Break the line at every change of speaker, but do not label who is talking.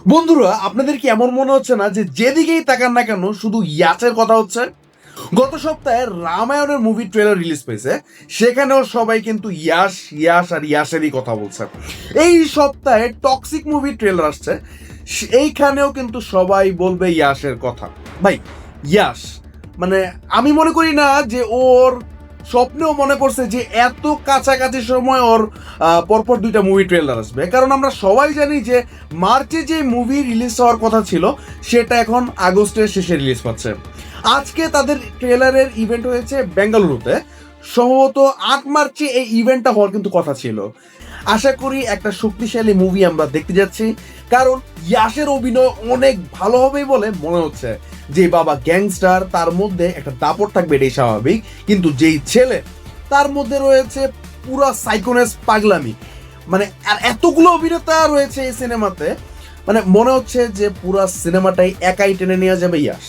বন্ধুরা, আপনাদের কি এমন মনে হচ্ছে না যে যেদিকেই তাকান না কেন শুধু ইয়াসের কথা হচ্ছে? গত সপ্তাহে রামায়ণের মুভি ট্রেলার রিলিজ পেয়েছে, সেখানেও সবাই কিন্তু ইয়াস ইয়াস আর ইয়াসেরই কথা বলছে। এই সপ্তাহে টক্সিক মুভি ট্রেলার আসছে, এইখানেও কিন্তু সবাই বলবে ইয়াসের কথা। ভাই, ইয়াস মানে আমি মনে করি না যে ওর স্বপ্নেও মনে করছে যে এত কাছাকাছি সময় ওর পরপর দুইটা মুভি ট্রেলার আসবে। কারণ আমরা সবাই জানি যে মার্চে যে মুভি রিলিজ হওয়ার কথা ছিল সেটা এখন আগস্টের শেষে রিলিজ পাচ্ছে। আজকে তাদের ট্রেলারের ইভেন্ট হয়েছে বেঙ্গালুরুতে, সম্ভবত 8 মার্চে এই ইভেন্টটা হওয়ার কিন্তু কথা ছিল। আশা করি একটা শক্তিশালী মুভি আমরা দেখতে যাচ্ছি, কারণ ইয়াসের অভিনয় অনেক ভালো হবে বলে মনে হচ্ছে। যে বাবা গ্যাংস্টার, তার মধ্যে একটা দাপট থাকবে, এটাই স্বাভাবিক, কিন্তু যেই ছেলে তার মধ্যে রয়েছে পুরা সাইকোনেস পাগলামি। মানে আর এতগুলো অভিনেতা রয়েছে এই সিনেমাতে, মানে মনে হচ্ছে যে পুরা সিনেমাটাই একাই টেনে নেওয়া যাবে ইয়াস।